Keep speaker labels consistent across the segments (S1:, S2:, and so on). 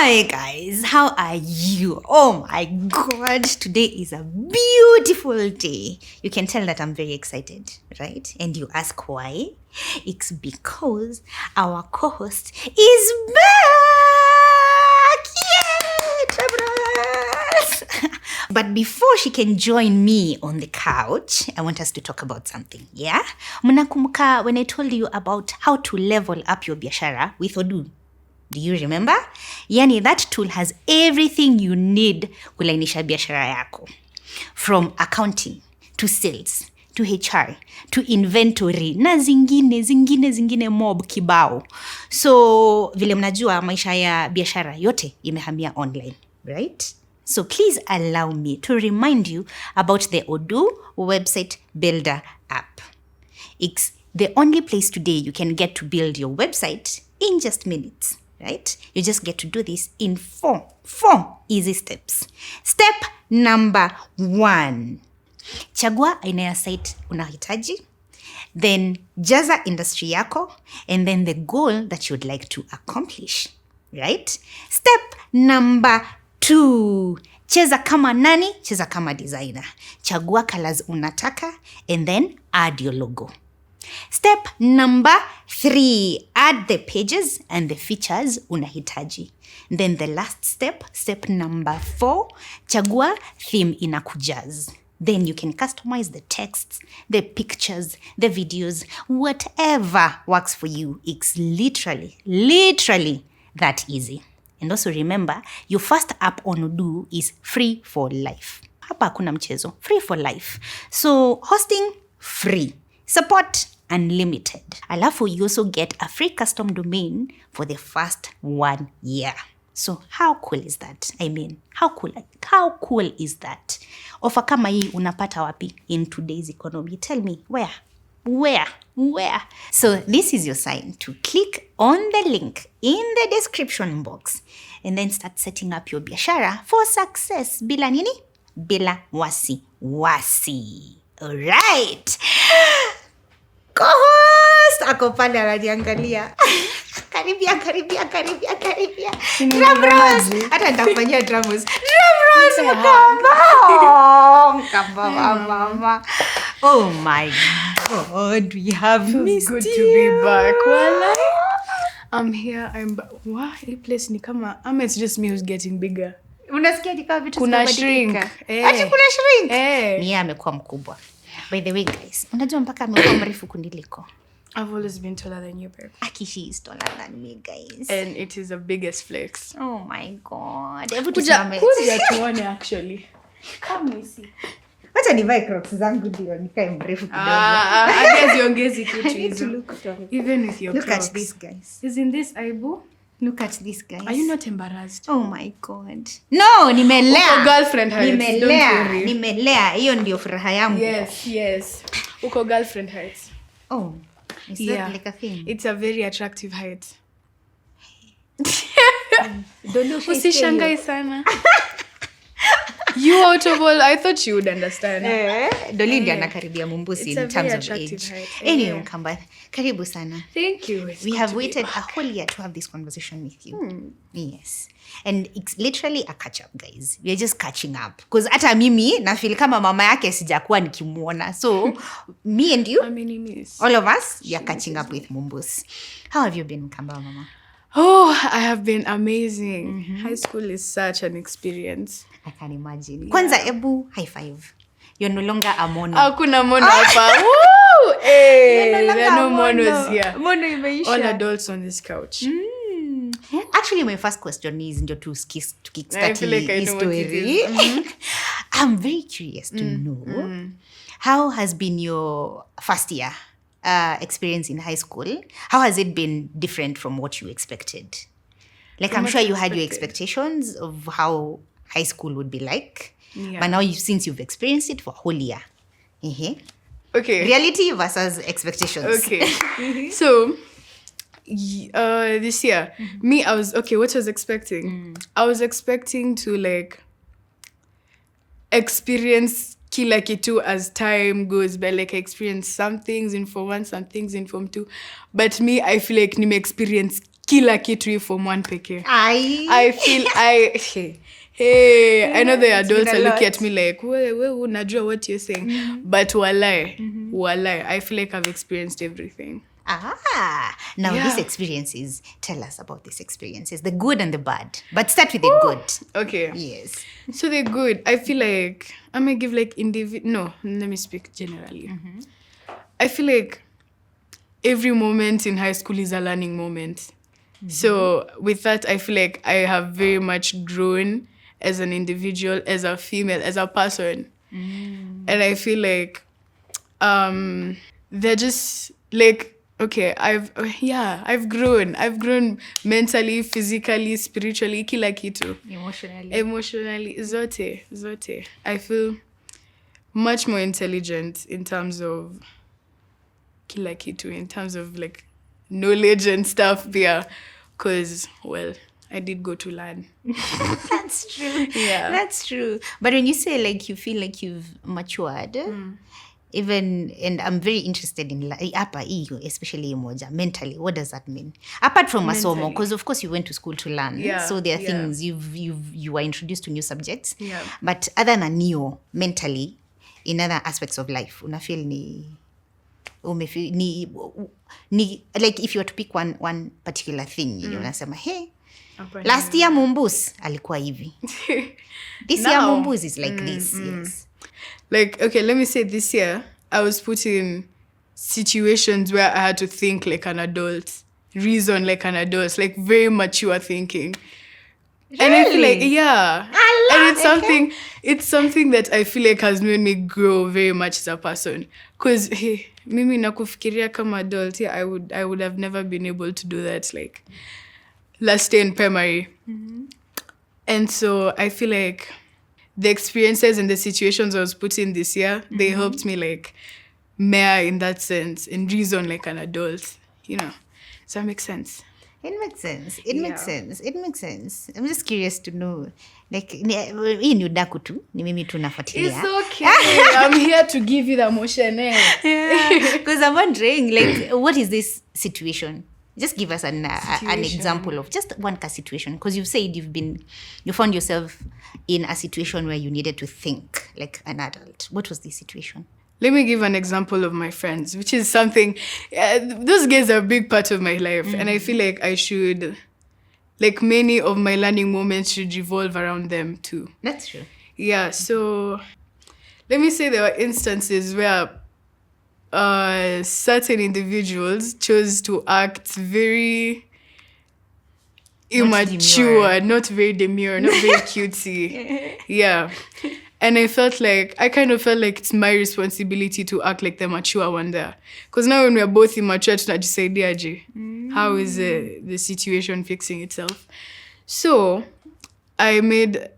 S1: Hi guys, how are you? Oh my god, today is a beautiful day. You can tell that I'm very excited, right? And you ask why? It's because our co-host is back! Yay! Tremors! But before she can join me on the couch, I want us to talk about something, yeah? Mnakumbuka when I told you about how to level up your biashara with Odoo? Do you remember? Yani, that tool has everything you need kulainisha biashara yako. From accounting, to sales, to HR, to inventory, na zingine mob kibao. So, vile mnajua maisha ya biashara yote imehamia online, right? So please allow me to remind you about the Odoo website builder app. It's the only place today you can get to build your website in just minutes. Right? You just get to do this in four easy steps. Step number 1. Chagua aina ya site unahitaji. Then jaza industry yako. And then the goal that you'd like to accomplish. Right? Step number 2. Cheza kama nani? Cheza kama designer. Chagua colors unataka. And then add your logo. Step number 3, add the pages and the features unahitaji. Then the last step number 4, chagua theme inakujaz. Then you can customize the texts, the pictures, the videos, whatever works for you. It's literally that easy. And also remember, your first app on Odoo is free for life. Hapa hakuna mchezo, free for life. So hosting, free. Support, unlimited. Alafu, you also get a free custom domain for the first 1 year. So how cool is that? I mean, how cool is that? Offer kama hii unapata wapi in today's economy? Tell me, where? So this is your sign to click on the link in the description box and then start setting up your biashara for success. Bila nini? Bila wasi. All right. Co-host ako pale ananiangalia. Karibia. Drums. Hata nitafanyia drums. Mkamba. Oh my god, we have missed
S2: good
S1: you.
S2: To be back. Well, I'm here. Wow, hii place ni kama it's just me who's getting bigger.
S1: Unasikia ni kama vitu
S2: kuna shrink.
S1: Ati kuna shrink.
S2: Ni
S1: amekuwa mkubwa. By the way guys, unajua mpaka amekuwa mrefu kuniliko.
S2: I've always been taller than you, babe.
S1: Aki, she is taller than me, guys.
S2: And it is the biggest flex.
S1: Oh my god.
S2: Kuja tuone actually. Come we see.
S1: Wacha nivae Crocs zangu ndio nikae mrefu kidogo.
S2: I guess iongezi kitu hizo. Even with your
S1: Look
S2: Crocs.
S1: at this, guys.
S2: Isn't this aibu?
S1: Look at this, guys.
S2: Are you not embarrassed?
S1: Oh my god. No, nimelea.
S2: Uko girlfriend heights.
S1: Nimelea. Hiyo ndio furaha yangu.
S2: Yes. Uko girlfriend heights.
S1: Oh. Is that like a thing?
S2: It's a very attractive height.
S1: Usishangae
S2: sana. You out of all, I thought you would understand.
S1: Dolly ndiye anakaribia Mumbus in terms of age. Anyway, Mkamba, karibu sana.
S2: Thank you.
S1: We have waited a whole year to have this conversation with you. Yes. And it's literally a catch up, guys. We are just catching up. Because hata mimi na feel kama mama yake sijakuwa nikimuona. So, me and you, all of us, we are catching up with Mumbus. How have you been, Mkamba, mama?
S2: Oh, I have been amazing. High school is such an experience.
S1: I can imagine. Kwanza ebu high five. You're no longer a mono.
S2: Hakuna mono hapa. Woo! Hey, there are no monos here.
S1: Mono imeisha.
S2: All adults on this couch.
S1: Actually, my first question is ndio to kickstart
S2: story.
S1: I'm very curious to know how has been your first year experience in high school? How has it been different from what you expected? Like, I'm sure you had your expectations of how high school would be like.
S2: Yeah.
S1: But now, since you've experienced it for a whole year.
S2: Okay.
S1: Reality versus expectations.
S2: Okay. So, this year, me, I was, what was I expecting? I was expecting to, like, experience kila kitu as time goes by. Like, I experience some things in Form 1, some things in Form 2. But me, I feel like nime experience kila kitu from one peke.
S1: I
S2: feel I know the
S1: it's been
S2: adults
S1: a
S2: are looking
S1: lot.
S2: at me like, we unajua what you're saying. But walai, I feel like I've experienced everything.
S1: Now
S2: Yeah.
S1: these experiences, tell us about these experiences, the good and the bad. But start with the good.
S2: Okay.
S1: Yes.
S2: So they're good. I feel like I'm gonna give like no, let me speak generally. I feel like every moment in high school is a learning moment. So with that, I feel like I have very much grown as an individual, as a female, as a person. And I feel like they're just like, okay, I've grown. I've grown mentally, physically, spiritually, kila kitu. Emotionally, zote. I feel much more intelligent in terms of kila kitu, in terms of like knowledge and stuff, yeah. Because, well, I did go to learn.
S1: That's true.
S2: Yeah.
S1: That's true. But when you say like you feel like you've matured, even, and I'm very interested in hapa hiyo, especially moja, mentally, what does that mean? Apart from masomo, because of course you went to school to learn.
S2: Yeah,
S1: So there are
S2: yeah.
S1: things you were introduced to new subjects.
S2: Yeah.
S1: But other than you, mentally, in other aspects of life, unafeel ni like if you were to pick one particular thing, unasema, hey, last year Mumbus alikuwa hivi. This year
S2: Now,
S1: Mumbus is like this. Yes.
S2: Like, okay, let me say this year, I was put in situations where I had to think like an adult, reason like an adult, like very mature thinking.
S1: Really?
S2: And I feel like, yeah.
S1: I love
S2: and it's something that I feel like has made me grow very much as a person. Because, hey, mimi nakufikiria kama adult, yeah, I would have never been able to do that, like, last year in primary. And so I feel like the experiences and the situations I was put in this year, they helped me, like, mere in that sense, and reason like an adult, you know. Does that make sense?
S1: It makes sense. It
S2: Yeah.
S1: makes sense. It makes sense. I'm just curious to know. Like, hii ni udaku tu. Ni mimi tu nafuatilia.
S2: It's okay. I'm here to give you the motion.
S1: Because I'm wondering, like, what is this situation? Just give us an example of just one situation. Because you've said you found yourself in a situation where you needed to think like an adult. What was this situation?
S2: Let me give an example of my friends, which is something, those guys are a big part of my life. And I feel like I should, like many of my learning moments should revolve around them too.
S1: That's true.
S2: Yeah, so let me say there were instances where certain individuals chose to act very immature, not very demure, not very cutesy. Yeah. And I kind of felt like it's my responsibility to act like the mature one there. Because now when we're both immature, tunajisaidiaje. How is the situation fixing itself? So I made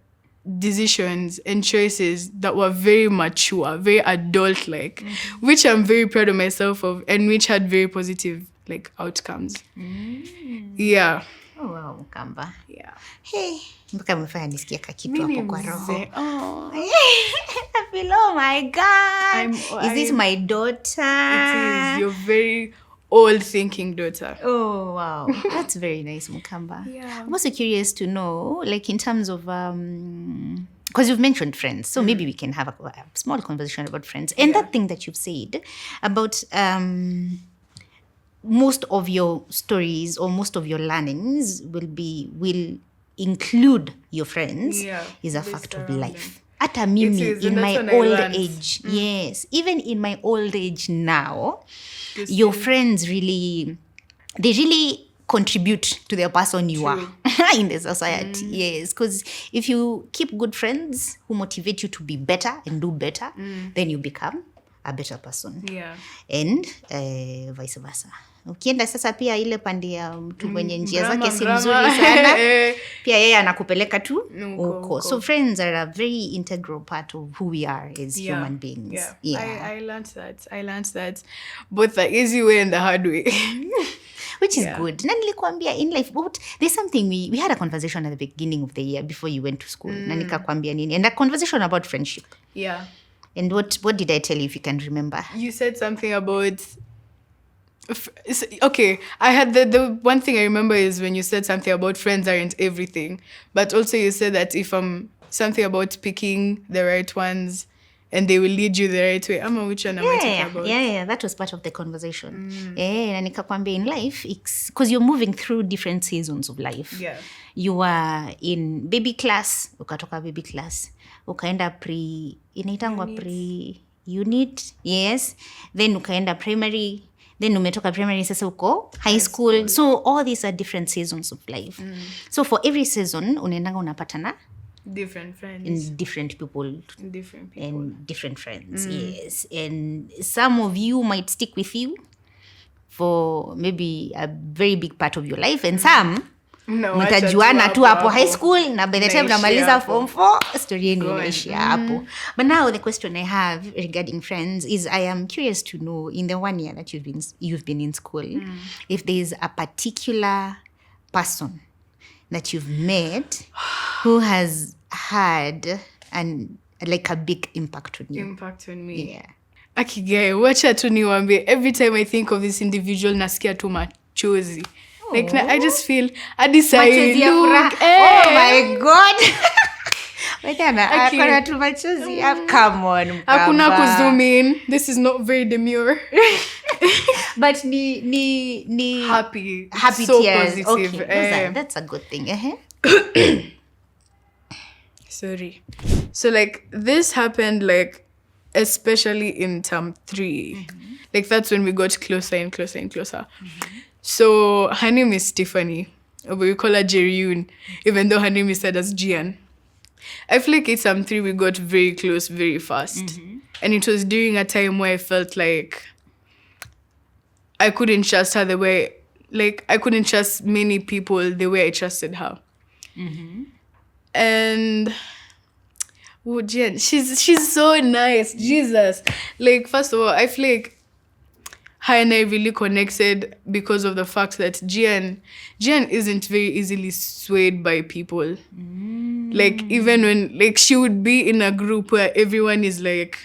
S2: decisions and choices that were very mature, very adult-like, which I'm very proud of myself of, and which had very positive like outcomes. Yeah.
S1: Oh, wow, Mkamba.
S2: Yeah.
S1: Hey, mpaka umefanya nisikia kakitu hapo kwa roho.
S2: Oh.
S1: I feel, oh my God. Is this my daughter?
S2: It is your very old thinking daughter.
S1: Oh, wow. That's very nice, Mukamba.
S2: Yeah.
S1: I'm also curious to know, like in terms of, because you've mentioned friends, so maybe we can have a small conversation about friends. And that thing that you've said about most of your stories or most of your learnings will include your friends is a fact of life. Ata mimi in my old age, yes, even in my old age now, your friends really contribute to the person you are in the society. Yes, because if you keep good friends who motivate you to be better and do better, then you become a better person.
S2: Yeah.
S1: And vice versa. Ukienda sasa pia ile pande ya mtu mwenye njia zake si mzuri sana, pia yeye anakupeleka tu huko. So friends are a very integral part of who we are as human beings.
S2: I learned that both the easy way and the hard way.
S1: Which is good. Na nilikwambia in life, but there's something we had a conversation at the beginning of the year before you went to school. Na nikakwambia nini? And a conversation about friendship.
S2: Yeah.
S1: And what did I tell you, if you can remember?
S2: You said something about, Okay, I had the one thing I remember is when you said something about friends aren't everything, but also you said that if something about picking the right ones and they will lead you the right way. Which one am I talking about?
S1: Yeah, that was part of the conversation. Na nikakwambia in life, because you're moving through different seasons of life.
S2: Yeah.
S1: You were in baby class, ukatoka baby class, ukaenda inaitangwa pre-unit, yes. Then ukaenda primary, then umetoka primary sasa uko high school. So all these are different seasons of life. So for every season, unaendanga unapatana
S2: different friends.
S1: And different people.
S2: And
S1: different friends, yes. And some of you might stick with you for maybe a very big part of your life. And some, mtajuana tu hapo high school, na by the time namaliza form 4, story yenu inaishia hapo. But now the question I have regarding friends is, I am curious to know, in the 1 year that you've been in school, if there is a particular person that you've met who has had a big impact on you.
S2: Impact on me.
S1: Yeah.
S2: Akigae, wacha tu niwaambie, every time I think of this individual nasikia tu machozi. Like I just feel adisai look.
S1: Oh my God. Akona tu machozi. Come on.
S2: Hakuna kuzoom in. This is not very demure.
S1: But ni
S2: happy
S1: so
S2: tears.
S1: Positive. Okay, that's a good thing.
S2: Sorry. So like this happened like especially in term 3. Like that's when we got closer and closer and closer. So her name is Tiffany. But we call her Jerryun, even though her name is said as Gian. I feel like in term 3 we got very close very fast. And it was during a time where I felt like I couldn't trust her the way, like I couldn't trust many people the way I trusted her. And Jen, she's so nice, Jesus. Like first of all, I feel like her and I really connected because of the fact that Gian isn't very easily swayed by people. Like even when like she would be in a group where everyone is like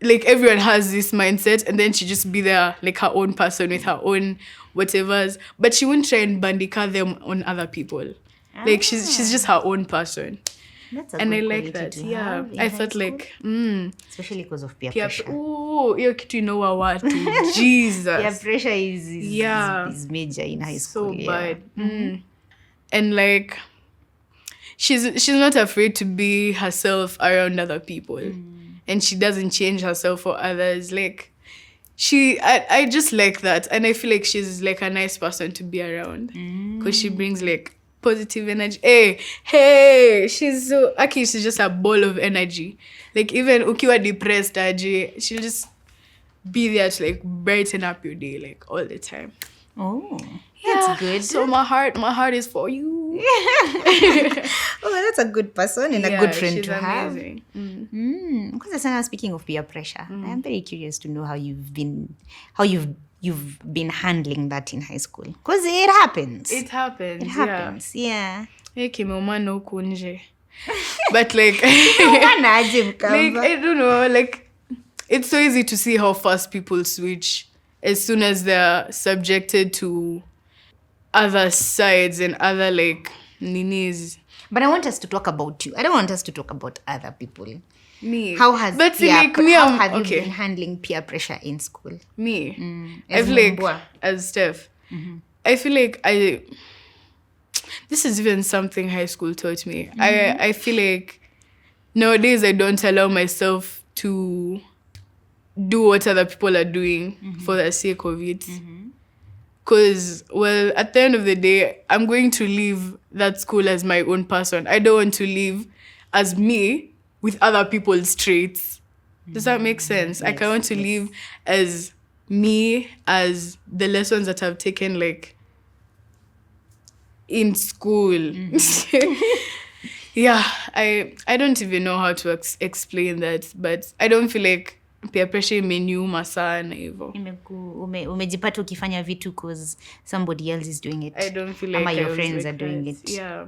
S2: everyone has this mindset, and then she just be there like her own person with her own whatevers, but she wouldn't try and bandika them on other people. Like she's just her own person.
S1: That's a
S2: and
S1: good
S2: I like that. Yeah, I felt like
S1: especially because of peer pressure.
S2: Oh, you kitu know what? Jesus.
S1: Peer pressure is major in high school.
S2: So bad. And like she's not afraid to be herself around other people. And she doesn't change herself for others. Like I just like that. And I feel like she's like a nice person to be around. Because she brings like positive energy. Hey, she's just a ball of energy. Like even ukiwa depressed aje, she'll just be there to like brighten up your day like all the time.
S1: Oh,
S2: yeah,
S1: that's good.
S2: So my heart is for you.
S1: Oh, that's a good person and a good friend to
S2: amazing.
S1: Have. Because speaking of peer pressure, I am very curious to know how you've been handling that in high school. Because it happens.
S2: It happens.
S1: Yeah.
S2: But like, I don't know, like it's so easy to see how fast people switch as soon as they're subjected to other sides and other like ninis.
S1: But I want us to talk about you. I don't want us to talk about other people.
S2: Me.
S1: How have you been handling peer pressure in school?
S2: Me. I feel like as Steph, I feel like this is even something high school taught me. I feel like nowadays I don't allow myself to do what other people are doing for the sake of it. Because, well, at the end of the day, I'm going to leave that school as my own person. I don't want to live as me with other people's traits. Does that make sense? Yes, I want to live as me, as the lessons that I've taken, like, in school. Yeah, I don't even know how to explain that, but I don't feel like peer pressure imeniuma sana hivyo.
S1: Umejipata ukifanya vitu because somebody else is doing it.
S2: I don't feel like
S1: your friends are doing it.
S2: Yeah.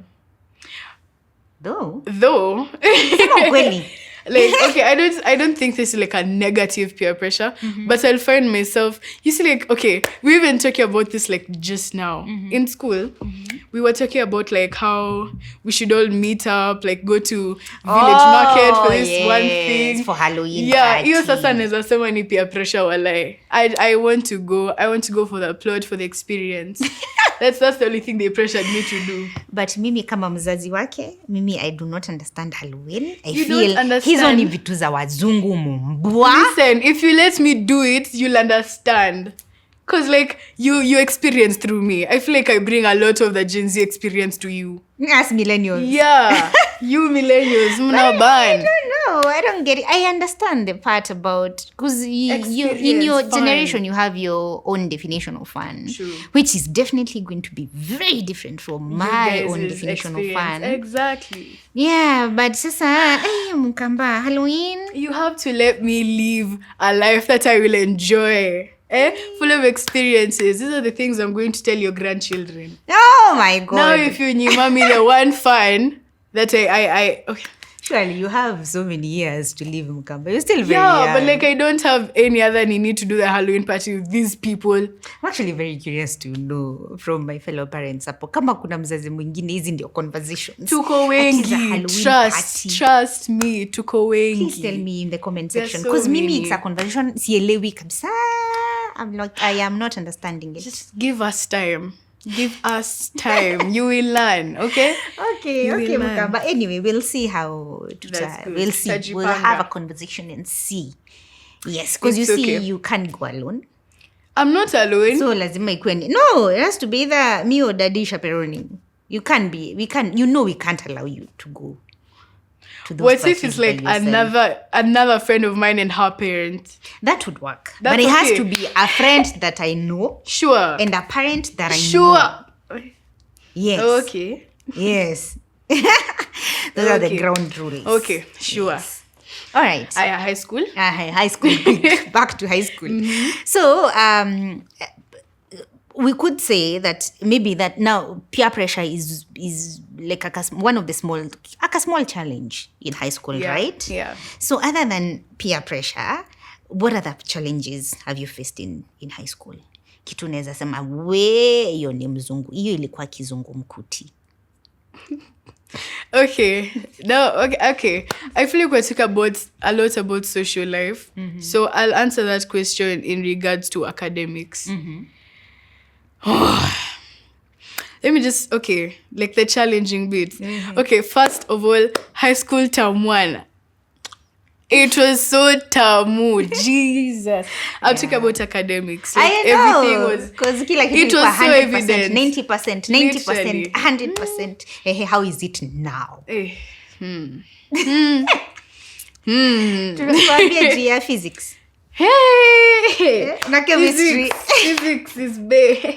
S1: Though.
S2: Sema
S1: kweli.
S2: Like, okay, I don't think this is like a negative peer pressure, but I'll find myself, you see, like, okay, we even talking about this like just now. In school, we were talking about like how we should all meet up, like go to village market for this one thing.
S1: For Halloween
S2: Yeah,
S1: party.
S2: hiyo sasa naweza sema ni peer pressure walai. I want to go for the plot, for the experience. That's the only thing they pressured me to do.
S1: But mimi kama mzazi wake, mimi I do not understand Halloween. I
S2: You
S1: feel
S2: don't understand.
S1: hizo ni vitu za wazungu mumbwa.
S2: Listen, if you let me do it, you'll understand. Because like you experience through me. I feel like I bring a lot of the Gen Z experience to you.
S1: As millennials.
S2: Yeah. You millennials, mna
S1: I
S2: ban.
S1: don't know. I don't get it. I understand the part about because you in your
S2: Experience, fun.
S1: generation you have your own definition of fun,
S2: True.
S1: which is definitely going to be very different from
S2: You
S1: my
S2: guys'
S1: own definition of
S2: experience.
S1: fun.
S2: Exactly.
S1: Yeah, but sasa, mkamba Halloween.
S2: You have to let me live a life that I will enjoy. Full of experiences. These are the things I'm going to tell your grandchildren.
S1: Oh my God!
S2: Now, if you knew, mommy, the one fun that I okay.
S1: Surely you have so many years to live, Mukamba. You're still very
S2: Yeah,
S1: young.
S2: but like I don't have any other need to do the Halloween party with these people.
S1: I'm actually very curious to know from my fellow parents hapo kama kuna mzazi mwingine, hizi ndio conversations.
S2: Tuko
S1: Ati za
S2: wengi.
S1: Halloween party.
S2: Trust me, tuko wengi.
S1: Please tell me in the comment
S2: There's
S1: section.
S2: so
S1: Because mimi
S2: many.
S1: it's a conversation sielewi kabisa. I am not understanding it.
S2: Just give us time. Give us time. You will learn, okay?
S1: Okay,
S2: You
S1: okay,
S2: will learn.
S1: Mukamba. Anyway, we'll see how
S2: That's good.
S1: we'll see.
S2: Tajipanga.
S1: We'll have a conversation and see. Yes, because you
S2: It's
S1: see,
S2: okay.
S1: you can't go alone.
S2: I'm not alone.
S1: So lazima ikuwe no, it has to be either me or daddy chaperoning. We can't allow you to go to those
S2: What if
S1: parties
S2: it's
S1: by
S2: like
S1: yourself.
S2: another friend of mine and her parents?
S1: That would work.
S2: That's
S1: but it has
S2: okay.
S1: to be a friend that I know
S2: Sure.
S1: and a parent that I know.
S2: Sure.
S1: Yes.
S2: Okay.
S1: Yes. Those are the
S2: Okay.
S1: ground rules.
S2: Okay, sure.
S1: Yes. All right.
S2: High school?
S1: High school. Quick. Back to high school. So we could say that maybe that now peer pressure is like one of the small challenge in high school,
S2: Yeah,
S1: right?
S2: yeah.
S1: So other than peer pressure, what other challenges have you faced in high school? Kitu naweza sema hiyo ni mzungu. Hiyo ilikuwa kizungumkuti.
S2: Okay. No, okay. I feel like we talk a lot about social life. So I'll answer that question in regards to academics. Let me just, like the challenging bits. Okay, first of all, high school term 1. It was so tamu. Jesus. I'll talk about academics. Like,
S1: I know.
S2: everything was...
S1: Because kila kitu
S2: It was
S1: ilikuwa
S2: so
S1: 100%,
S2: evident.
S1: 90%, 90%,
S2: Literally.
S1: 100%. How is it now? Tunakuambia juu ya physics.
S2: Hey!
S1: Na chemistry.
S2: Physics is bad.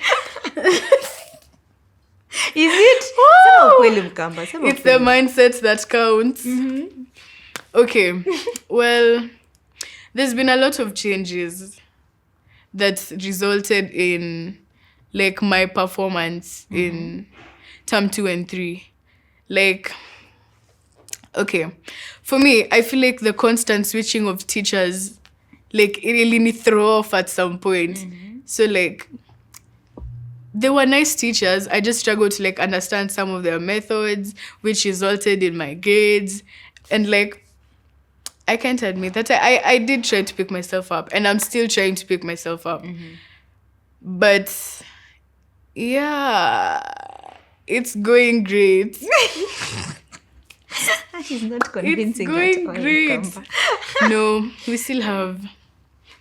S1: Is it? Sema ukweli Mkamba. Sema
S2: It's the
S1: ukweli.
S2: mindset that counts. Okay. Well, there's been a lot of changes that resulted in like my performance in term 2 and 3. Like, okay. For me, I feel like the constant switching of teachers, like it really me throw off at some point. So like they were nice teachers. I just struggled to like understand some of their methods, which resulted in my grades. And like, I can't admit that I did try to pick myself up, and I'm still trying to pick myself up. But yeah, it's going great.
S1: That is not
S2: It's
S1: convincing
S2: going
S1: at all,
S2: great.
S1: Mkamba.
S2: No, we still have...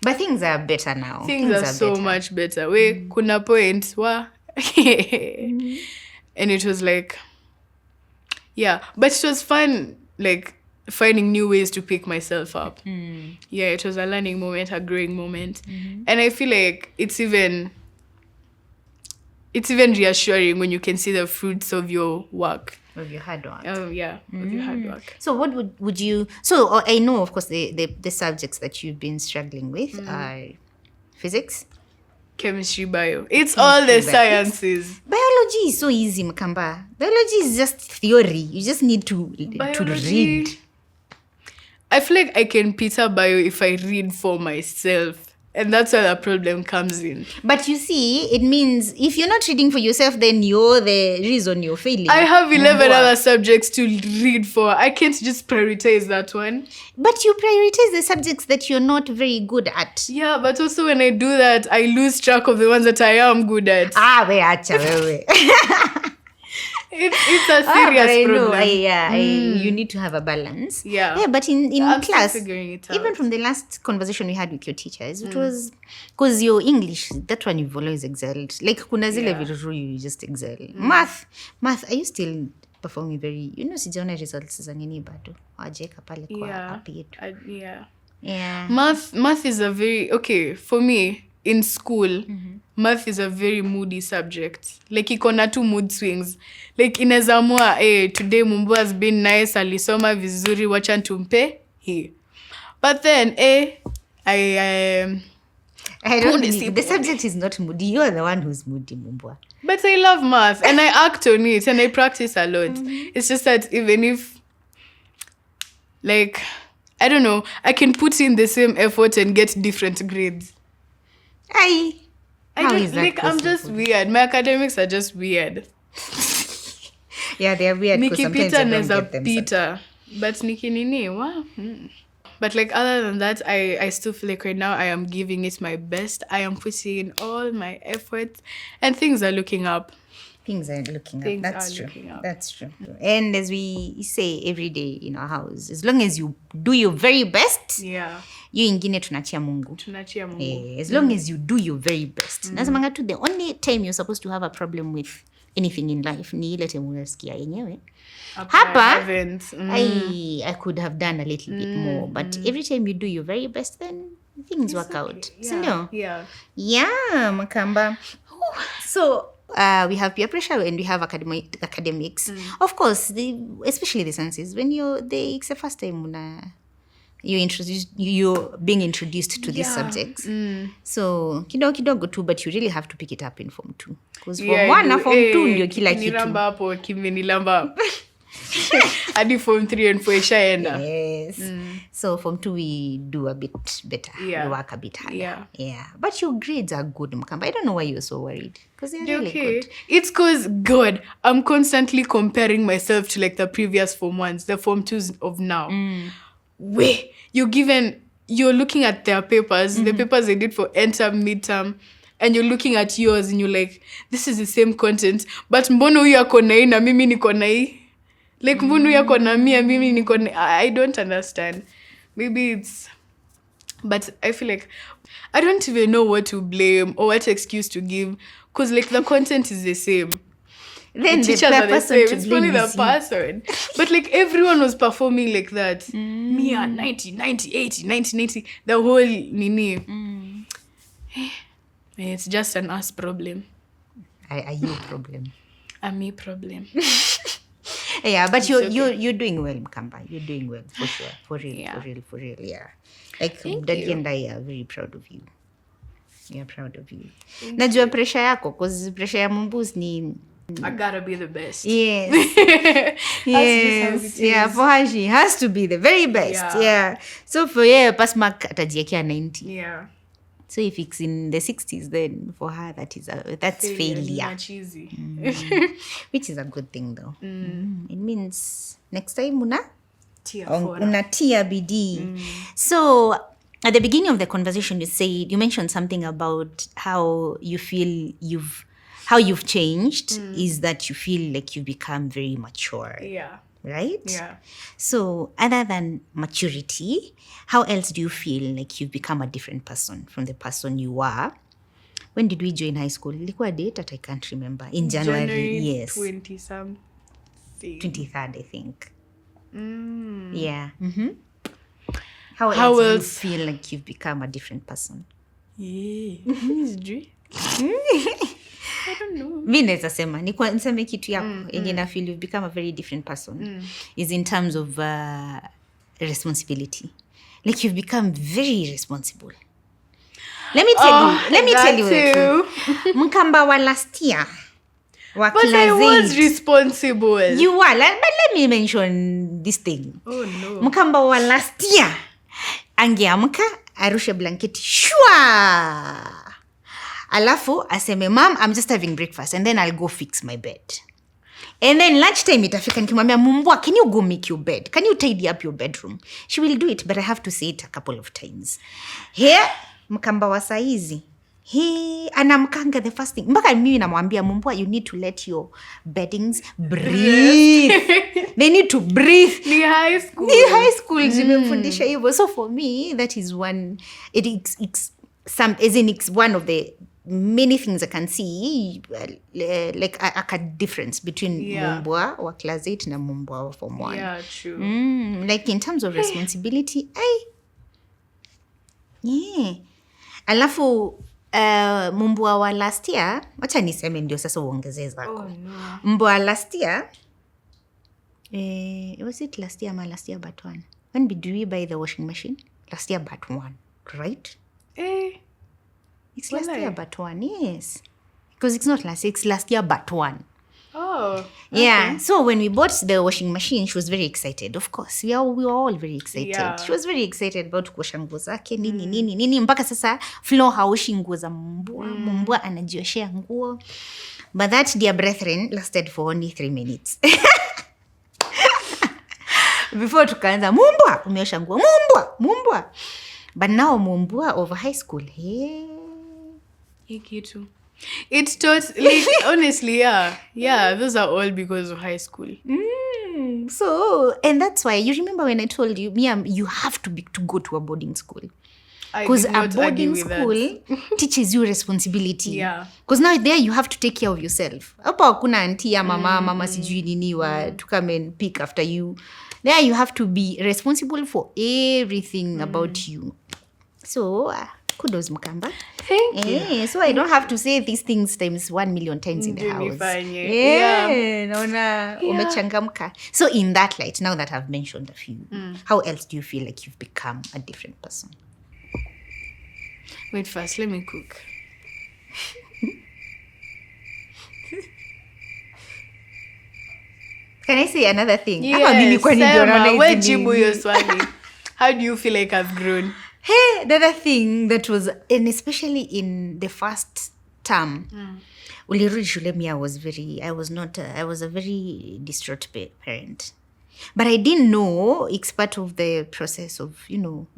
S1: But things are better now.
S2: Things are so
S1: better.
S2: much better. Kuna point wa and it was like, yeah, but it was fun, like finding new ways to pick myself up. Yeah, it was a learning moment, a growing moment, and I feel like it's even reassuring when you can see the fruits of your work.
S1: Of your hard work.
S2: Oh yeah, of your hard work.
S1: So what would you... So I know, of course, the subjects that you've been struggling with are physics.
S2: Chemistry, bio. It's all the
S1: Chemistry, bio.
S2: sciences.
S1: Biology is so easy, Mkamba. Biology is just theory. You just need to
S2: Biology.
S1: read.
S2: I feel like I can pita bio if I read for myself. And that's where the problem comes in.
S1: But you see, it means if you're not reading for yourself, then you're the reason you're failing.
S2: I have 11 other subjects to read for. I can't just prioritize that one.
S1: But you prioritize the subjects that you're not very good at.
S2: Yeah, but also when I do that, I lose track of the ones that I am good at. It's a serious problem.
S1: You need to have a balance.
S2: Yeah.
S1: But in
S2: I'm
S1: class,
S2: figuring it out.
S1: even from the last conversation we had with your teachers, it was because your English, that one you've always excelled. Like kuna zile vitu you just excel. Math, are you still performing very? Sijaona results za nini bado. Wajeka pale kwa app yetu. Yeah.
S2: Math is a very for me. In school, math is a very moody subject. Like, iko na two mood swings. Like, inaweza amua, today Mumbus has been nice, alisoma vizuri, wacha tumpe hii. But then,
S1: I don't think the subject is not moody. You are the one who's moody, Mumbua.
S2: But I love math, and I act on it, and I practice a lot. It's just that even if, like, I don't know, I can put in the same effort and get different grades.
S1: How is that
S2: like, I'm just weird. My academics are just weird.
S1: Yeah, they're weird because sometimes I don't get them.
S2: Peter. But Nikki Nini, wow. But like other than that, I still feel like right now I am giving it my best. I am putting in all my effort and things are looking up.
S1: Things are looking up. That's true. That's true. And as we say every day in our house, as long as you do your very best, you ingine tunachia Mungu. As long as you do your very best. Nasemanga tu, the only time you're supposed to have a problem with anything in life ni ile time unasikia yenyewe. Hapa, I could have done a little bit more, but every time you do your very best, then things work out.
S2: Yeah,
S1: Makamba. So, we have peer pressure and we have academics. Of course, especially the sciences, when it's the first time you're being introduced to these subjects. So kidogo too, but you really have to pick it up in Form 2. Because Form 1 na Form 2 ndio kila kitu.
S2: Nilamba hapo kimenilamba. Hadi Form 3 and 4 ishaenda.
S1: Yes. So Form 2 we do a bit better. We work a bit harder. Yeah. But your grades are good, Mkamba. I don't know why you're so worried. Because they're really good.
S2: It's because, God, I'm constantly comparing myself to like the previous Form 1s, the Form 2s of now. Wait, you're looking at their papers, the papers they did for end-term, mid-term, and you're looking at yours and you're like, this is the same content, but mbono huyu ako na hii na mimi niko na hii. Like, mbono huyu ako na mimi niko na I don't understand. Maybe it's... But I feel like I don't even know what to blame or what excuse to give because, like, the content is the same.
S1: Then
S2: the person to it's probably the person. But like everyone was performing like that. Mia 90, 90, 80, 90, 90. The whole nini. It's just an us problem.
S1: Are you problem?
S2: A me problem.
S1: Yeah, but you're doing well, Mkamba. You're doing well for sure. For real. Yeah. Like Daddy and I are very proud of you. We are proud of you. Najua pressure yako, because pressure ya Mumbus ni
S2: I gotta be the best.
S1: Yes. Yes. Yeah, for her, she has to be the very best. Yeah. So for her, pass mark atajiekea 90.
S2: Yeah.
S1: So if it's in the 60s, then for her, that's failure.
S2: Much easy.
S1: Which is a good thing, though. It means next time, una tia bidii. So at the beginning of the conversation, you mentioned something about how you feel you've changed is that you feel like you've become very mature.
S2: Yeah.
S1: Right?
S2: Yeah.
S1: So other than maturity, how else do you feel like you've become a different person from the person you were? When did we join high school? Ilikuwa date that I can't remember. In January yes.
S2: 20-something.
S1: 23rd, I think. Yeah.
S2: How
S1: else do you
S2: else?
S1: feel like you've become a different person?
S2: Yeah. I don't know.
S1: Mi naweza sema niseme kitu yako yenye na feel you've become a very different person is in terms of responsibility. Like you've become very responsible. Let me tell you the truth. Mkamba wa last year
S2: But I was responsible.
S1: You were. But let me mention this thing.
S2: Oh no.
S1: Mkamba wa last year. Angeamka, arushe blanketi. Shwa! Alafu, aseme, Mom, I'm just having breakfast and then I'll go fix my bed. And then lunchtime itafika nikimwambia Mumbwa, can you go make your bed? Can you tidy up your bedroom? She will do it, but I have to say it a couple of times. Here, mkamba wa saizi. He anamkanga the first thing. Mpaka mimi namwambia Mumbwa, you need to let your beddings breathe. They need to breathe.
S2: Ni high school.
S1: Zimemfundisha hivyo. So for me, that is one. It's one of the many things I can see, like a difference between Mumbwa wa class 8 na Mumbwa wa form 1.
S2: Yeah, true.
S1: Like in terms of responsibility, alafu Mumbwa wa last year, wacha niseme ndio sasa uongezee zako.
S2: Oh no.
S1: Mumbwa last year, was it last year or last year but one? When did we buy the washing machine? Last year but one, right? It's last year but one, yes. Because it's not last year, it's last year but one.
S2: Oh.
S1: Yeah. Okay. So when we bought the washing machine, she was very excited. Of course, we were all very excited. Yeah. She was very excited about kuosha nguo zake, nini. Mpaka sasa Flo haoshi nguo za Mumbwa. Mumbwa anajioshea nguo. But that, dear brethren, lasted for only 3 minutes. Before tukaanza, Mumbwa, umeosha nguo. Mumbwa. But now Mumbwa over high school,
S2: It's totally, honestly, yeah, those are all because of high school.
S1: So, and that's why, you remember when I told you, you have to go to a boarding school. Because a boarding school teaches you responsibility.
S2: Yeah.
S1: Because now there you have to take care of yourself. Hapa hakuna auntie ya mama sijui nini to come and pick after you. There you have to be responsible for everything about you. So, kudos Mkamba.
S2: Thank you.
S1: So I don't have to say these things times 1 million times in the house. Naona umechangamka. So in that light, now that I've mentioned a few, how else do you feel like you've become a different person?
S2: Wait first, let me cook.
S1: Can I say another thing?
S2: Yes, how do you feel like I've grown?
S1: Hey, the other thing that was, and especially in the first term, ulirudi shule, I was a very distraught parent. But I didn't know it's part of the process of,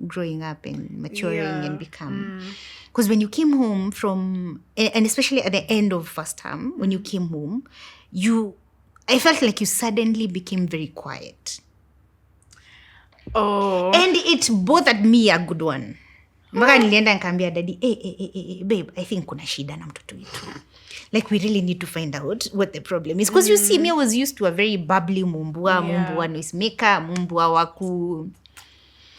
S1: growing up and maturing and become. Because when you came home from, and especially at the end of first term, when you came home, I felt like you suddenly became very quiet.
S2: Oh.
S1: And it bothered me a good one. Maka nilienda nikaambia daddy, babe, I think kuna shida na mtoto wetu. Like we really need to find out what the problem is. Because you see, me, I was used to a very bubbly Mumbwa, Mumbwa noisemaker, Mumbwa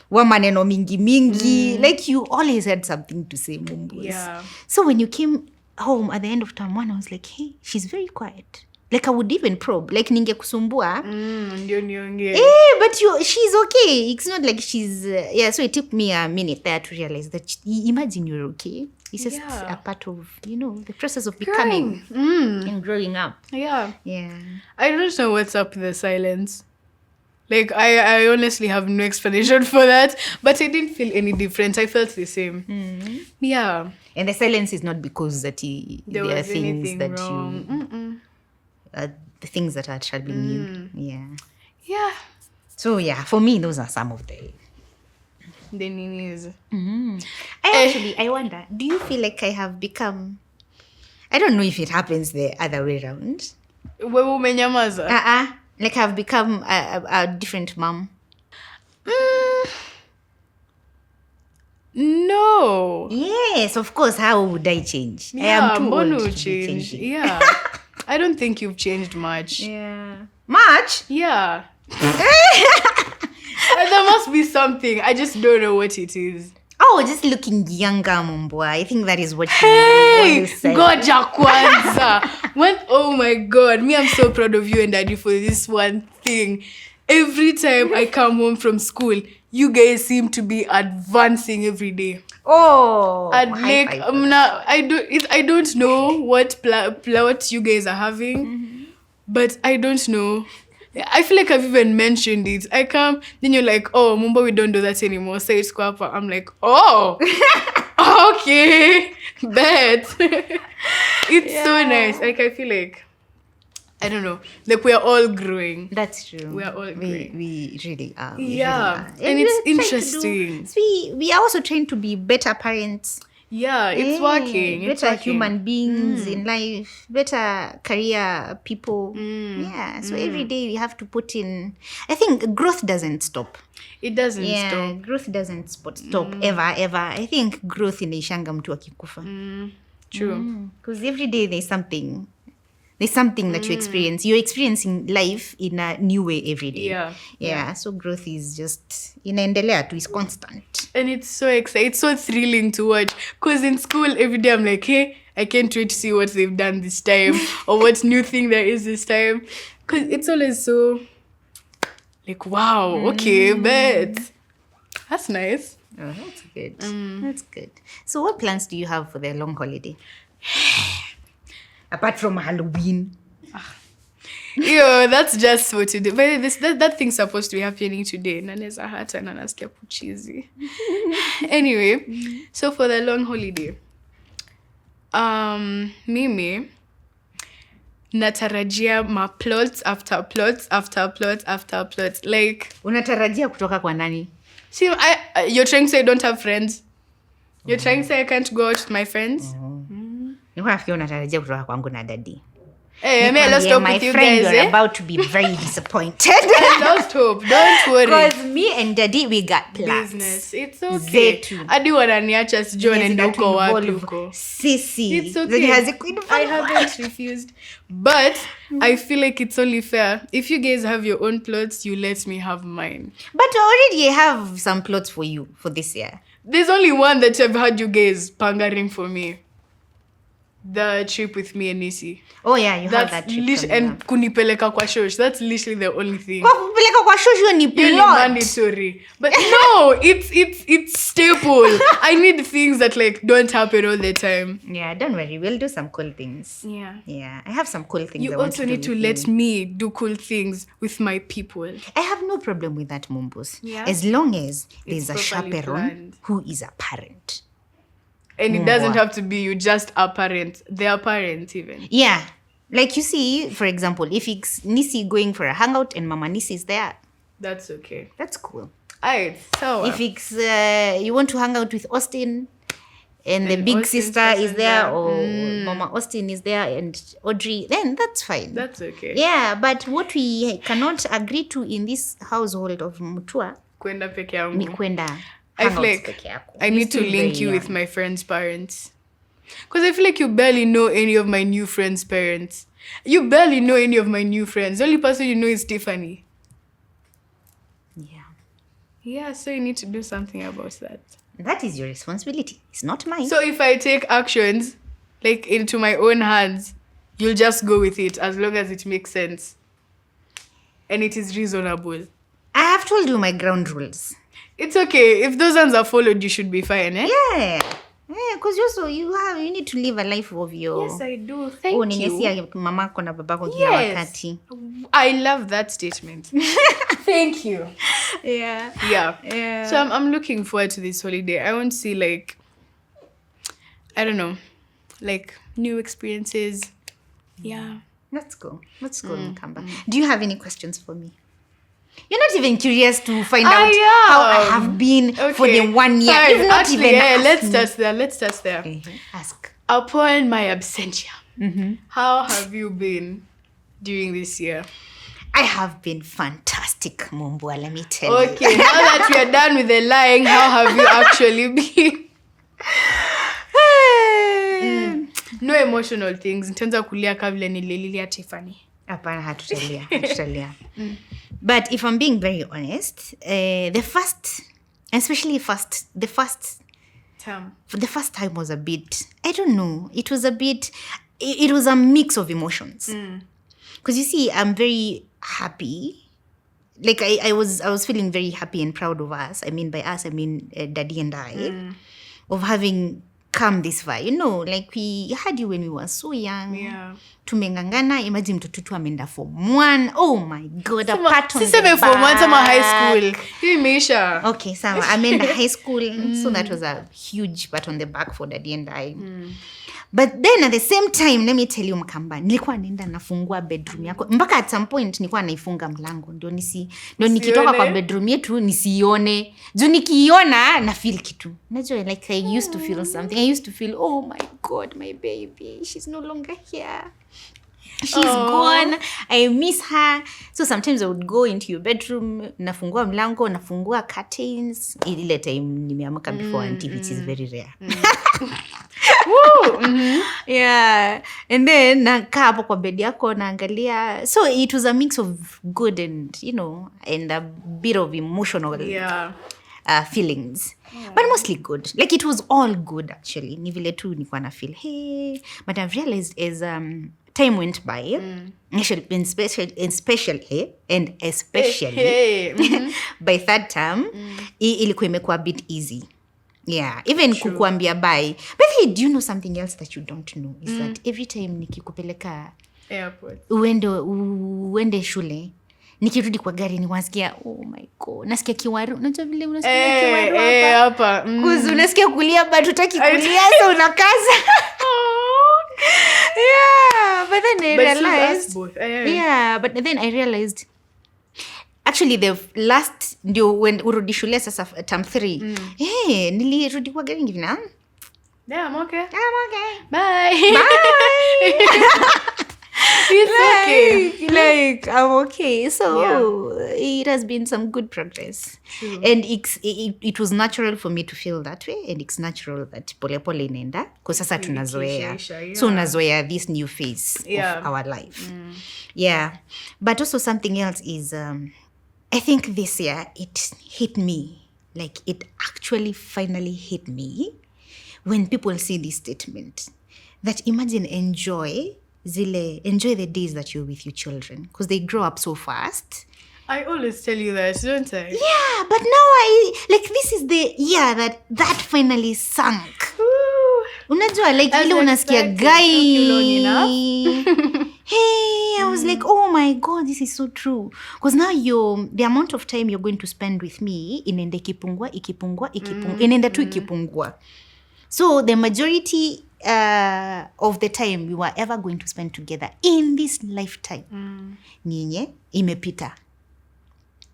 S1: wa maneno mingi. Like you always had something to say, Mumbus.
S2: Yeah.
S1: So when you came home at the end of term 1, I was like, hey, she's very quiet. Like I would even probe. Like ninge kusumbua. But she's okay. It's not like she's... so it took me a minute there to realize that, imagine you're okay. It's just a part of, the process of becoming and growing up.
S2: Yeah.
S1: Yeah.
S2: I don't know what's up with the silence. Like, I honestly have no explanation for that. But I didn't feel any difference. I felt the same. Yeah.
S1: And the silence is not because that there are things that
S2: wrong.
S1: the things that are troubling you.
S2: Yeah.
S1: So, for me, those are some of the
S2: ninis.
S1: I wonder, do you feel like I have become... I don't know if it happens the other way around. Like I've become a different mom.
S2: No.
S1: Yes, of course. How would I change?
S2: Yeah,
S1: I am too old to be changing.
S2: Yeah. I don't think you've changed much.
S1: Yeah. Much?
S2: Yeah. There must be something. I just don't know what it is.
S1: Oh, just looking younger, Mumbwa. I think that is what
S2: you
S1: say.
S2: Goja kwanza. Oh my God. Me, I'm so proud of you and Daddy for this one thing. every time I come home from school, you guys seem to be advancing every day.
S1: Oh,
S2: And
S1: high
S2: like
S1: five.
S2: I don't know what what you guys are having, but I don't know. I feel like I've even mentioned it. I come, then you're like, oh, Mumba, we don't do that anymore. Say it's Kwapa. I'm like, oh, okay, bet. It's so nice. Like I feel like, I don't know, like we are all growing.
S1: That's true.
S2: We are all growing.
S1: We really are. We
S2: Yeah,
S1: really are.
S2: and it's
S1: we're trying to
S2: interesting.
S1: we are also trying to be better parents.
S2: Yeah, it's working. It's
S1: Better
S2: working.
S1: human beings in life, better career people. Yeah, so every day we have to put in. I think growth doesn't stop.
S2: It doesn't
S1: Yeah,
S2: stop.
S1: growth doesn't stop ever. I think growth inaishanga mtu akikufa.
S2: True.
S1: Because every day there's something that you experience. You're experiencing life in a new way every day.
S2: Yeah.
S1: So growth is just inaendelea tu, is constant.
S2: And it's so exciting. It's so thrilling to watch. Because in school, every day I'm like, hey, I can't wait to see what they've done this time or what new thing there is this time. Because it's always so like, wow, okay, but that's nice.
S1: Oh, that's good. That's good. So what plans do you have for the long holiday? Apart from Halloween.
S2: Yo, that's just for today. But that thing's supposed to be happening today. Naneza hata na nasikia kuchizi. Anyway, so for the long holiday, mimi natarajia ma plots after plots after plots after plots. Like,
S1: Unatarajia kutoka kwa nani?
S2: see, you're trying to say I don't have friends. You're trying to say I can't go out with my friends.
S1: Nilikuwa nafikiria unatarajia kutoka kwangu na daddy.
S2: Hey, I lost hope
S1: my
S2: with you
S1: friend,
S2: guys,
S1: you're about to be very disappointed.
S2: I lost hope. Don't worry.
S1: Because me and daddy, we got plans.
S2: Business. It's okay.
S1: Zetu.
S2: Hadi wananiacha sijui wanaenda
S1: Yes,
S2: huko wapi
S1: involve
S2: huko.
S1: Sisi.
S2: It's okay.
S1: Zenye hazikuinvolve.
S2: I haven't refused. But I feel like it's only fair. If you guys have your own plots, you let me have mine.
S1: But I already have some plots for you for this year.
S2: There's only one that I've had you guys pangaring for me. The trip with me and Nisi.
S1: Oh yeah, you have that trip
S2: and kunipeleka kwa shosh. That's literally the only thing.
S1: Kwa kupeleka kwa show hiyo ni
S2: You're
S1: plot.
S2: mandatory. But no, it's staple. I need things that like don't happen all the time.
S1: Yeah, don't worry. We'll do some cool things.
S2: Yeah.
S1: I have some cool things.
S2: You
S1: I want
S2: also
S1: to
S2: need
S1: do
S2: to
S1: with
S2: let
S1: you.
S2: me do cool things with my people.
S1: I have no problem with that, Mumbus.
S2: Yeah?
S1: As long as there's a
S2: properly
S1: chaperone
S2: planned.
S1: who is a parent.
S2: And it doesn't have to be you, just a parent. They're parent even.
S1: Yeah. Like you see, for example, if it's Nisi going for a hangout and Mama Nisi is there,
S2: That's okay.
S1: that's cool.
S2: Alright, so
S1: If it's you want to hang out with Austin and the big
S2: Austin's
S1: sister is
S2: present
S1: there,
S2: there.
S1: or Mama Austin is there and Audrey, then that's fine.
S2: that's okay.
S1: Yeah, but what we cannot agree to in this household of Mutua
S2: Kwenda peke
S1: ni
S2: yangu.
S1: kwenda
S2: I feel
S1: hangouts
S2: like
S1: peke yako.
S2: I
S1: You're
S2: need to
S1: still
S2: link
S1: very
S2: you with
S1: young.
S2: my friends' parents. Because I feel like you barely know any of my new friends' parents. You barely know any of my new friends. The only person you know is Tiffany.
S1: Yeah.
S2: Yeah, so you need to do something about that.
S1: That is your responsibility. It's not mine.
S2: So if I take actions, like into my own hands, you'll just go with it as long as it makes sense. And it is reasonable.
S1: I have told you my ground rules.
S2: It's okay. If those ones are followed, you should be fine, eh?
S1: Yeah. Because you need to live a life of your
S2: Yes, I do. Thank
S1: oh,
S2: you.
S1: ningesia mamako na babako kila
S2: Yes.
S1: wakati.
S2: I love that statement. Thank you.
S1: Yeah.
S2: Yeah. So I'm looking forward to this holiday. I want to see like, I don't know, like new experiences. Yeah.
S1: That's cool. Mkamba. Do you have any questions for me? You're not even curious to find out how I have been for the 1 year.
S2: Fine.
S1: You've not
S2: Actually,
S1: even
S2: yeah,
S1: asked
S2: let's start there.
S1: me. Ask.
S2: Upon my absentia, how have you been during this year?
S1: I have been fantastic, Mumbua, let me tell you.
S2: Okay, now that we are done with the lying, how have you actually been? No emotional things. Nitaanza kulia kavile nilililia Tiffany.
S1: Hapana, hatutalia. But if I'm being very honest, the first time was a bit, I don't know, it was a mix of emotions. Because you see, I'm very happy like I was feeling very happy and proud of us. I mean, by us, I mean Daddy and I, of having come this far. You know, like we had you when we were so young.
S2: Yeah.
S1: Tumengangana, imagine mtoto tu ameenda form 1. Oh my God, a pat on the
S2: Siseme
S1: back.
S2: form 1 sama high school. Hii imeisha.
S1: Okay, sawa. Ameenda high school. So that was a huge pat on the back for Daddy and I. But then at the same time, let me tell you Mkamba, nilikuwa nenda nafungua bedroom yako. Mpaka at some point nilikuwa naifunga mlango. Ndio nikitoka kwa bedroom yetu nisione. Juu nikiiona na feel kitu. Unajua, like I used to feel something. I used to feel, oh my God, my baby, she's no longer here. She's gone. I miss her. So sometimes I would go into your bedroom, nafungua mlango, nafungua curtains. Ile time nimeamka before auntie, which is very rare. Woo! Yeah. And then nakaa hapo kwa bed yako naangalia. So it was a mix of good and, you know, and a bit of emotional feelings. But mostly good. Like it was all good actually. Ni vile tu nilikuwa na feel, hey. But I've realized as time went by, especially by third term, ilikuwa imekuwa a bit easy. Yeah, even kukuambia bye. But hey, do you know something else that you don't know? Is that every time nikikupeleka
S2: airport,
S1: uende shule, nikirudi kwa gari niwasikia, oh my God, nasikia kiwaru. Unajua vile unasikia kiwaru hapa? Kuzu unasikia kulia but hutaki kulia, so unakaza. Yeah, but then I realized. But then I realized actually the last ndio when urudi shule sasa term 3. Nilirudi kwa gari ngivina.
S2: Yeah, I'm okay.
S1: Bye.
S2: It's okay.
S1: Like I'm okay. So it has been some good progress. True. And it was natural for me to feel that way, and it's natural that pole inaenda because sasa tunazoea. So unazoea this new phase of our life. Yeah. But also something else is I think this year it hit me. Like it actually finally hit me when people say this statement that imagine enjoy the days that you're with your children because they grow up so fast.
S2: I always tell you that, don't I?
S1: Yeah, but now this is the year that finally sunk. Unajua like ile unasikia guy. Hey, I was like, oh my God, this is so true. Because now the amount of time you're going to spend with me inaenda ikipungua, inaenda tu ikipungua. So the majority of the time we were ever going to spend together in this lifetime, nyinyi imepita.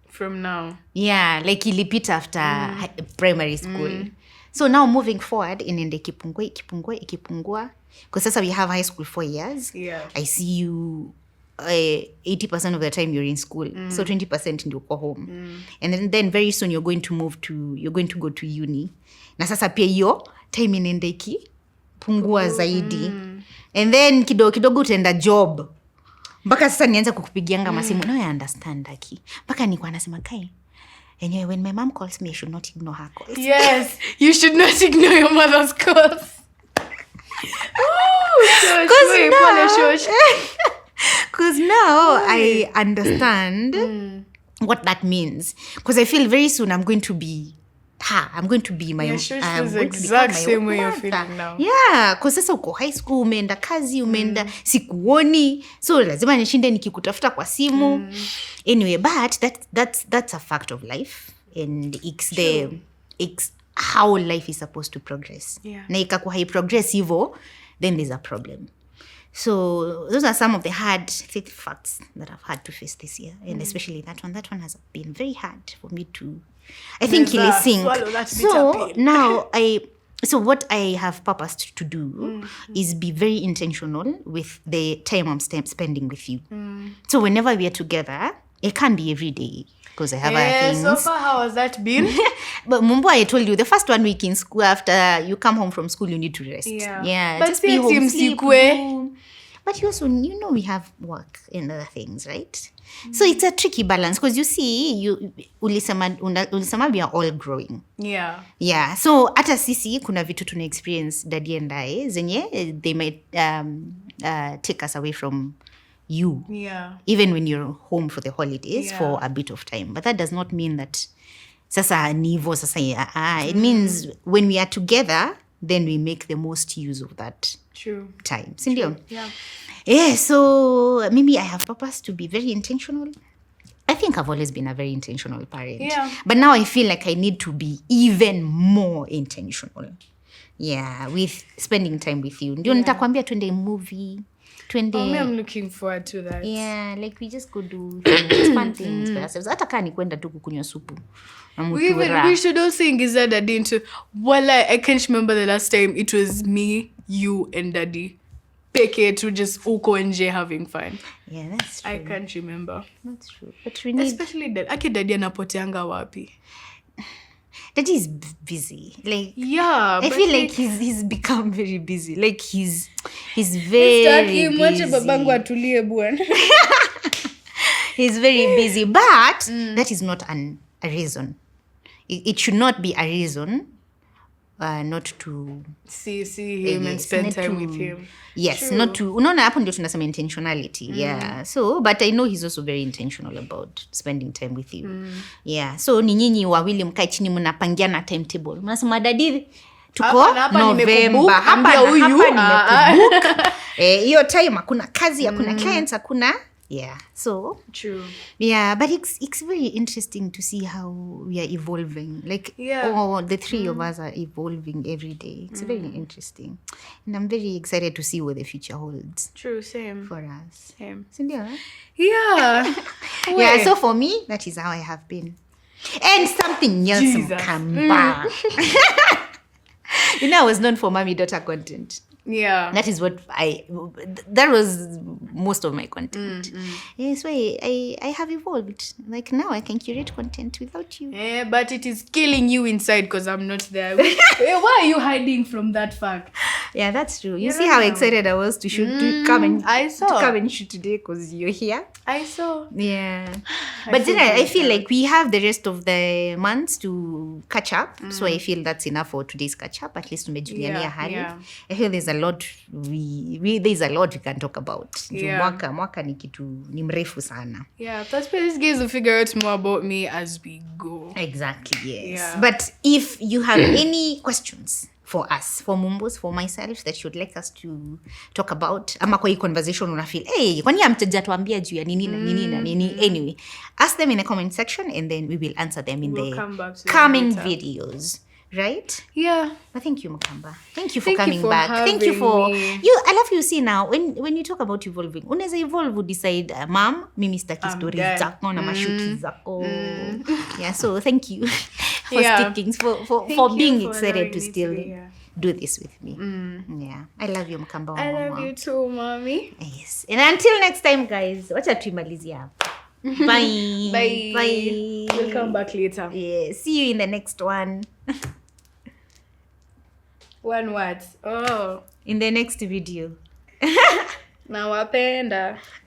S2: From now.
S1: Yeah, like ilipita after primary school. So now moving forward, inaenda ikipungua. Because sasa we have high school 4 years.
S2: Yeah.
S1: I see you 80% of the time you're in school. So 20% ndio uko home. And then very soon you're going to go to uni. Na sasa pia hiyo time inaenda ikipungua zaidi. And then kidogo utaenda job. Mpaka sasa nianza kukupigianga masimu. No, I understand Aki. Mpaka nilikuwa nasema Kai. Anyway, when my mom calls me, I should not ignore her calls.
S2: Yes, you should not ignore your mother's calls.
S1: Because now I understand what that means. Because I feel very soon I'm going to be I'm going to be my own.
S2: The exact same way you're feeling now.
S1: Yeah, because sasa uko high school, umeenda kazi, umeenda sikuoni. So lazima nishinde nikikutafuta kwa simu. Anyway, but that's a fact of life. And it's how life is supposed to progress.
S2: Yeah.
S1: Na ikakuwa hai progress hivyo, then there's a problem. So those are some of the hard facts that I've had to face this year. And especially that one. That one has been very hard for me to, I think, sink. So now so what I have purposed to do is be very intentional with the time I'm spending with you. So whenever we are together, it can't be every day because I have other things.
S2: So far, how has that been?
S1: But Mumbu, I told you, the first 1 week in school, after you come home from school, you need to rest.
S2: Yeah.
S1: But just be home, sleep. But you also, we have work and other things, right? So it's a tricky balance because you see, ulisema we are all growing. Yeah. So hata sisi kuna vitu tuna experience Daddy and I zenye they might take us away from you.
S2: Yeah.
S1: Even when you're home for the holidays
S2: Yeah.
S1: for a bit of time. But that does not mean that sasa nivo sasa it means when we are together, then we make the most use of that
S2: True.
S1: time. Sindio?
S2: Yeah.
S1: Yeah, so maybe I have purpose to be very intentional. I think I've always been a very intentional parent.
S2: Yeah.
S1: But now I feel like I need to be even more intentional. Yeah, with spending time with you. Ndio nitakwambia twende movie. Twende.
S2: Me, I'm looking forward to that.
S1: Yeah, like we just go do things, fun things for ourselves. Hata kaa ni kwenda tu kukunywa supu.
S2: We should also engage Daddy into, I can't remember the last time it was me, you, and Daddy. Peke to just uko nje having fun.
S1: Yeah, that's true.
S2: I can't remember.
S1: That's true. But we need...
S2: Especially Daddy. Aki Daddy anapoteanga wapi?
S1: Daddy is busy. Like,
S2: yeah,
S1: I feel like he's become very busy. Like he's very busy.
S2: Babangu atulie bwana.
S1: He's very busy, but that is not a reason. It should not be a reason not to
S2: see him and spend time with him.
S1: Yes, true. Not to. Unaona hapo ndio tunasema intentionality. Yeah. So, but I know he's also very intentional about spending time with you. Yeah. So ni nyinyi wawili mkae chini mnapangiana timetable. Mnasema Daddy tuko November. Hapa nimekubook. Hiyo time hakuna kazi, hakuna clients, hakuna. Yeah. So
S2: true.
S1: Yeah, but it's very interesting to see how we are evolving. Like the three of us are evolving every day. It's very interesting. And I'm very excited to see what the future holds.
S2: True, same.
S1: For us.
S2: Same.
S1: Sindio?
S2: Yeah.
S1: Yeah, so for me, that is how I have been. And something else will come back. I was known for mommy-daughter content.
S2: Yeah.
S1: That is what that was most of my content. Yes, so I have evolved. Like now I can curate content without you.
S2: Yeah, but it is killing you inside because I'm not there. Why are you hiding from that fact?
S1: Yeah, that's true. You see how excited I was to shoot, to come and shoot today because you're here.
S2: I saw.
S1: Yeah. But then I feel like we have the rest of the months to catch up. So I feel that's enough for today's catch up. At least tumejuliania hali. I feel there's a lot there's a lot we can talk about. Mwaka ni kitu ni mrefu sana.
S2: Yeah, that's why these guys will figure out more about me as we go.
S1: Exactly, yes. Yeah. But if you have any questions for us, for Mumbus, for myself, that you'd like us to talk about, ama kwa hii conversation unafeel, hey, kwani hamjatuambia juu ya nini na nini na nini? Anyway, ask them in the comment section and then we will answer them in the coming videos. Right?
S2: Yeah.
S1: But thank you, Mukamba. Thank you for coming back. Thank you for you. I love you. See now, when you talk about evolving, unaweza evolve, decide, Mom, mimi sitaki stories zako na mashuti zako. Yeah. So thank you for sticking, for being excited to still do this with me. Yeah. I love you, Mukamba.
S2: I love you too, mommy.
S1: Yes. And until next time, guys. Wacha tuimalizia hapa. Bye.
S2: Bye.
S1: Bye.
S2: We'll come back later.
S1: Yeah. See you in the next one.
S2: One word. Oh.
S1: In the next video.
S2: Nawapenda.